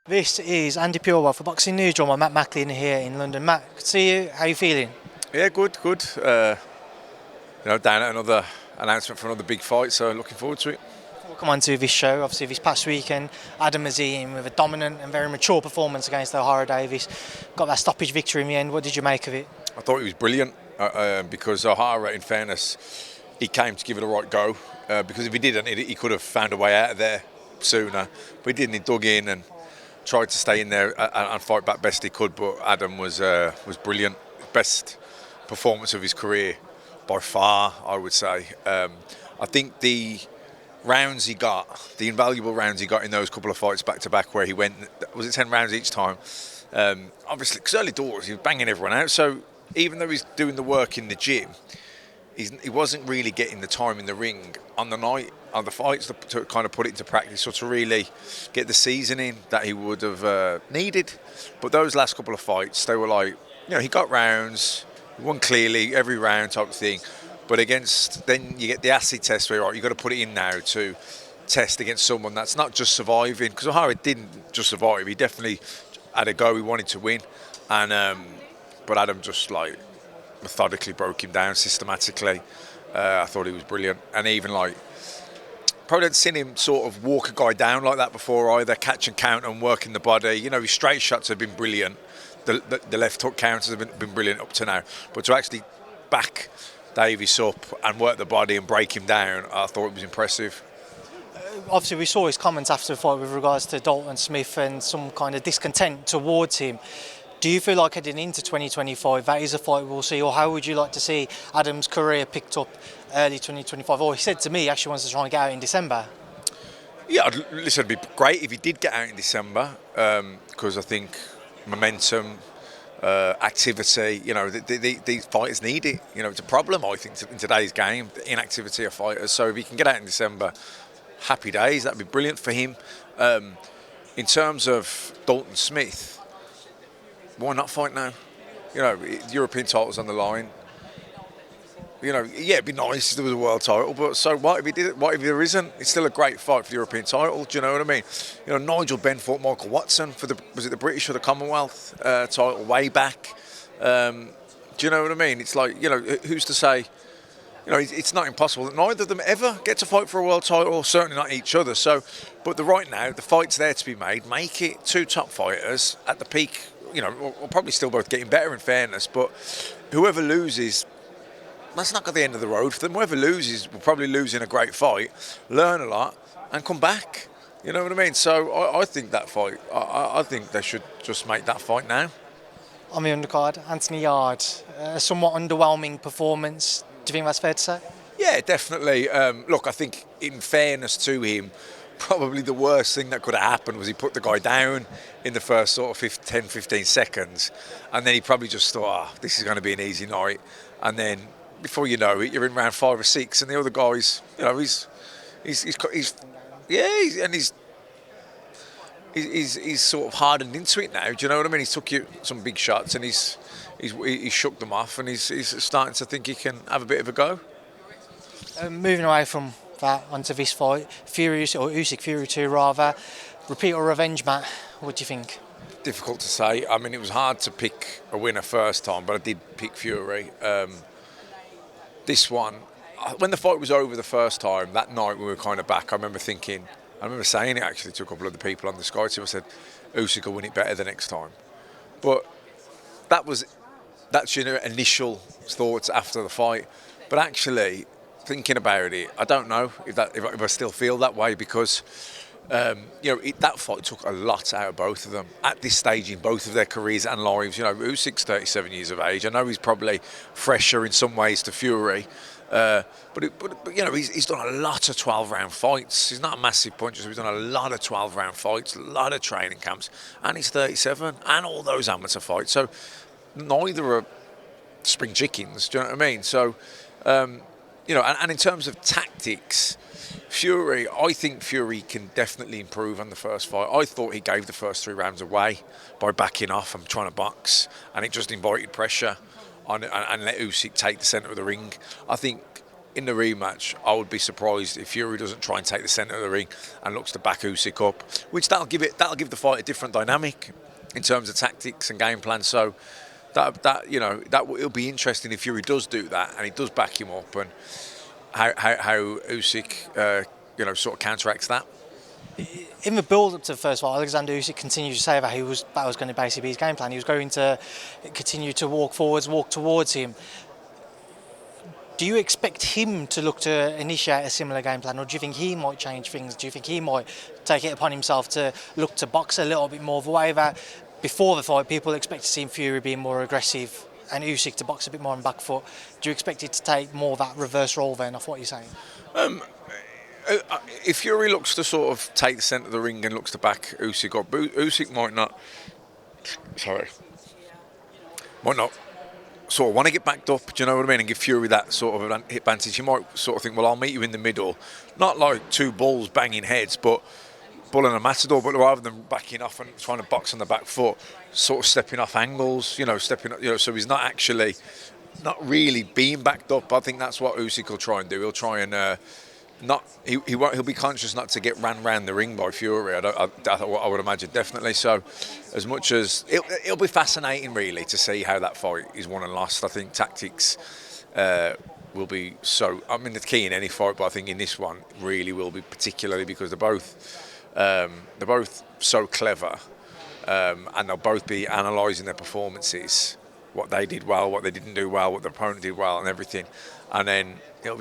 This is Andy Purewal for Boxing News, joined by Matt Macklin here in London. Matt, good to see you. How are you feeling? Yeah, good. Down at another announcement for another big fight, so looking forward to it. We'll come on to this show. Obviously, this past weekend, Smith-Azim with a dominant and very mature performance against Davies. Got that stoppage victory in the end. What did you make of it? I thought he was brilliant because O'Hara, in fairness, he came to give it a right go. Because if he didn't, he could have found a way out of there sooner. But he didn't. He dug in and tried to stay in there and fight back best he could. But Adam was brilliant. Best performance of his career by far, I would say. I think the rounds he got, the invaluable rounds he got in those couple of fights back to back, where he went, was it 10 rounds each time? Obviously, because early doors, he was banging everyone out. So even though he's doing the work in the gym, he wasn't really getting the time in the ring on the night of the fights to kind of put it into practice or to really get the seasoning that he would have needed. But those last couple of fights, they were like, he got rounds, he won clearly every round type of thing. But then you get the acid test where you've got to put it in now to test against someone that's not just surviving. Because O'Hara didn't just survive, he definitely had a go, he wanted to win. But Adam just methodically broke him down systematically. I thought he was brilliant. And even probably hadn't seen him sort of walk a guy down like that before either, catch and count and work in the body. His straight shots have been brilliant. The left hook counters have been brilliant up to now. But to actually back Davies up and work the body and break him down, I thought it was impressive. Obviously, we saw his comments after the fight with regards to Dalton Smith and some kind of discontent towards him. Do you feel like heading into 2025 that is a fight we'll see, or how would you like to see Adam's career picked up early 2025? Or he said to me he actually wants to try and get out in December. Yeah, listen, it'd be great if he did get out in December, because I think momentum, activity, these fighters need it. It's a problem, I think, in today's game, the inactivity of fighters. So if he can get out in December, happy days, that'd be brilliant for him. In terms of Dalton Smith, why not fight now? European title's on the line. It'd be nice if there was a world title, but so what if he did it? What if there isn't? It's still a great fight for the European title. Do you know what I mean? Nigel Benn fought Michael Watson for was it the British or the Commonwealth title way back? Do you know what I mean? It's who's to say? It's not impossible that neither of them ever get to fight for a world title, or certainly not each other. So, but right now, the fight's there to be made. Make it two top fighters at the peak. We'll probably still both getting better in fairness, but whoever loses, that's not got the end of the road for them. Whoever loses will probably lose in a great fight, learn a lot, and come back. You know what I mean? So I think that fight, I think they should just make that fight now. On the undercard, Anthony Yarde, a somewhat underwhelming performance. Do you think that's fair to say? Yeah, definitely. Look, I think in fairness to him, probably the worst thing that could have happened was he put the guy down in the first sort of 10-15 seconds, and then he probably just thought, this is going to be an easy night. And then before you know it, you're in round 5 or 6, and the other guy's, he's sort of hardened into it now. Do you know what I mean? He's took some big shots, and he's shook them off, and he's starting to think he can have a bit of a go. Moving away from that onto this fight, Usyk-Fury 2 rather, repeat or revenge, Matt? What do you think? Difficult to say. I mean, it was hard to pick a winner first time, but I did pick Fury. This one, when the fight was over the first time, that night we were kind of back, I remember saying it actually to a couple of the people on the Sky team. I said, Usyk will win it better the next time. But that's your initial thoughts after the fight. But actually, thinking about it, I don't know if I still feel that way, because that fight took a lot out of both of them at this stage in both of their careers and lives. Usyk's 37 years of age. I know he's probably fresher in some ways to Fury, but he's done a lot of 12-round fights. He's not a massive puncher, so he's done a lot of 12-round fights, a lot of training camps, and he's 37, and all those amateur fights. So neither are spring chickens. Do you know what I mean? So. And in terms of tactics, I think Fury can definitely improve on the first fight. I thought he gave the first 3 rounds away by backing off and trying to box, and it just invited pressure on and let Usyk take the centre of the ring. I think in the rematch, I would be surprised if Fury doesn't try and take the centre of the ring and looks to back Usyk up, which that'll give the fight a different dynamic in terms of tactics and game plan. So it'll be interesting if Fury does do that and he does back him up, and how Usyk sort of counteracts that. In the build-up to the first fight, Alexander Usyk continued to say that that was going to basically be his game plan. He was going to continue to walk towards him. Do you expect him to look to initiate a similar game plan, or do you think he might change things? Do you think he might take it upon himself to look to box a little bit more the way that before the fight people expect to see Fury being more aggressive and Usyk to box a bit more on back foot? Do you expect it to take more of that reverse role then of what you're saying? If Fury looks to sort of take the centre of the ring and looks to back Usyk up, Usyk might not sort of want to get backed up, do you know what I mean, and give Fury that sort of advantage. He might sort of think, well, I'll meet you in the middle, not like two bulls banging heads, but bull and a matador, but rather than backing off and trying to box on the back foot, sort of stepping off angles, so he's not really being backed up. I think that's what Usyk will try and do. He'll try and he'll be conscious not to get ran round the ring by Fury. I would imagine, definitely. So, as much as it'll be fascinating, really, to see how that fight is won and lost. I think tactics will be so. I mean, the key in any fight, but I think in this one really will be, particularly because they're both so clever, and they'll both be analysing their performances, what they did well, what they didn't do well, what the opponent did well, and everything, and then it'll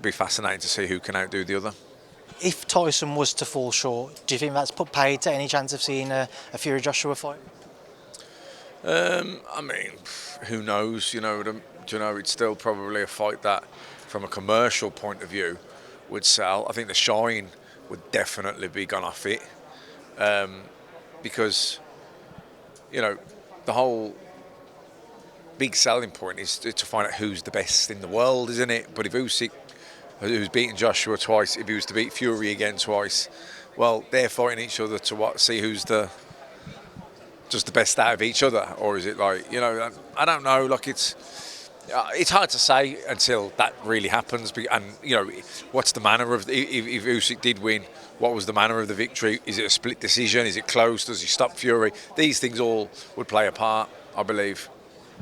be fascinating to see who can outdo the other. If Tyson was to fall short, do you think that's put paid to any chance of seeing a Fury Joshua fight? I mean, who knows? It's still probably a fight that, from a commercial point of view, would sell. I think the shine would definitely be gone off it, because the whole big selling point is to find out who's the best in the world, isn't it? But if Usyk, who's beaten Joshua twice, if he was to beat Fury again twice, well, they're fighting each other to see who's just the best out of each other, or is it like, I don't know. Like it's hard to say until that really happens. And what's the manner of if Usyk did win? What was the manner of the victory? Is it a split decision? Is it close? Does he stop Fury? These things all would play a part, I believe.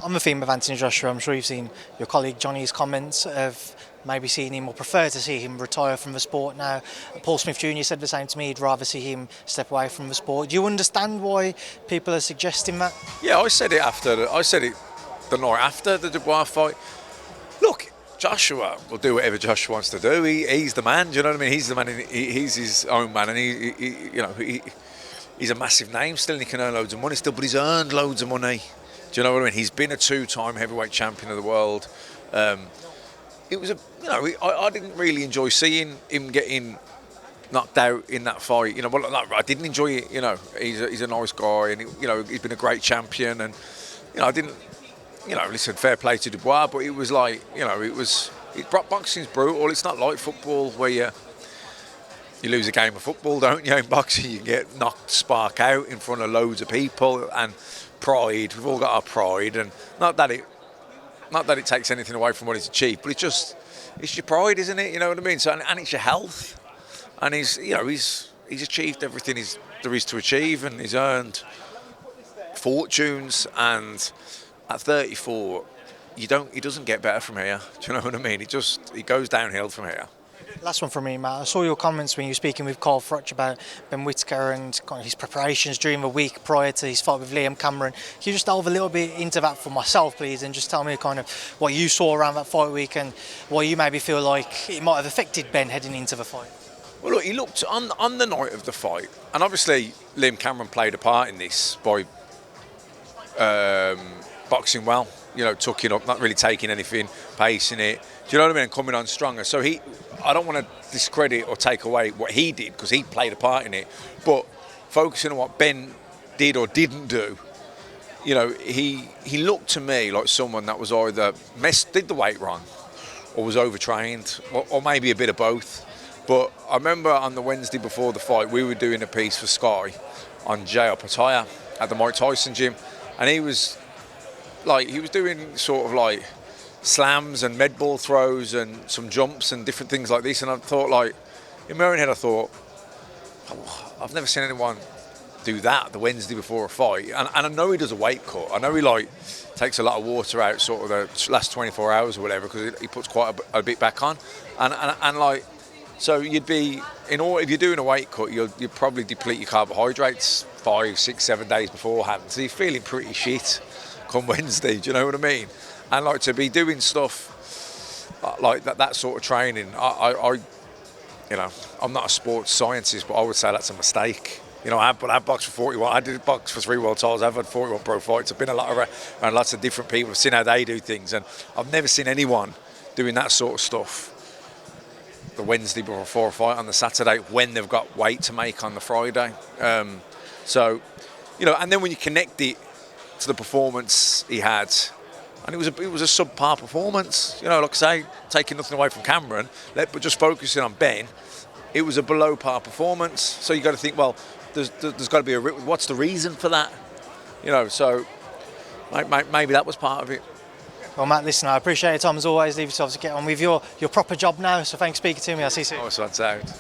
On the theme of Anthony Joshua, I'm sure you've seen your colleague Johnny's comments of maybe seeing him, or prefer to see him, retire from the sport now. Paul Smith Jr. said the same to me. He'd rather see him step away from the sport. Do you understand why people are suggesting that? Yeah, I said it the night after the Dubois fight. Look, Joshua will do whatever Joshua wants to do. He's the man. Do you know what I mean? He's the man. He's his own man, and he's a massive name still, and he can earn loads of money still. But he's earned loads of money. Do you know what I mean? He's been a two-time heavyweight champion of the world. It was I didn't really enjoy seeing him getting knocked out in that fight. I didn't enjoy it. He's a nice guy, and he's been a great champion. And I didn't. Listen, fair play to Dubois, but it was like, boxing's brutal. It's not like football where you lose a game of football, don't you? In boxing, you get knocked spark out in front of loads of people, and pride. We've all got our pride, and not that it takes anything away from what he's achieved, but it's your pride, isn't it? You know what I mean? So, and it's your health, and he's achieved everything there is to achieve, and he's earned fortunes, and at 34, he doesn't get better from here. Do you know what I mean? He goes downhill from here. Last one from me, Matt. I saw your comments when you were speaking with Carl Froch about Ben Whittaker and kind of his preparations during the week prior to his fight with Liam Cameron. Can you just delve a little bit into that for myself, please, and just tell me kind of what you saw around that fight week and why you maybe feel like it might have affected Ben heading into the fight? Well, look, he looked on the night of the fight, and obviously Liam Cameron played a part in this by boxing well, tucking up, not really taking anything, pacing it. Do you know what I mean? Coming on stronger. So I don't want to discredit or take away what he did, because he played a part in it. But focusing on what Ben did or didn't do, he looked to me like someone that was either did the weight wrong, or was overtrained, or maybe a bit of both. But I remember on the Wednesday before the fight, we were doing a piece for Sky on J.R. Pataya at the Mike Tyson gym, and he was doing sort of like slams and med ball throws and some jumps and different things like this. And I thought, like, in my own head, I thought, oh, I've never seen anyone do that the Wednesday before a fight. And I know he does a weight cut. I know he like takes a lot of water out sort of the last 24 hours or whatever, because he puts quite a bit back on. And like, so you'd be, if you're doing a weight cut, you'd probably deplete your carbohydrates 5, 6, 7 days beforehand. So you're feeling pretty shit come Wednesday, do you know what I mean? And like to be doing stuff like that sort of training, I you know, I'm not a sports scientist, but I would say that's a mistake. You know, I've boxed for 41. I did box for 3 world titles. I've had 41 pro fights. I've been around lots of different people. I've seen how they do things, and I've never seen anyone doing that sort of stuff the Wednesday before a fight on the Saturday when they've got weight to make on the Friday. So, you know, and then when you connect it to the performance he had, and it was a subpar performance. You know, like I say, taking nothing away from Cameron, but just focusing on Ben, it was a below par performance. So you got to think, well, there's got to be what's the reason for that? You know, so maybe that was part of it. Well, Matt, listen, I appreciate your time as always. Leave yourself to get on with your proper job now. So thanks for speaking to me. I'll see you soon. Oh, so that's out.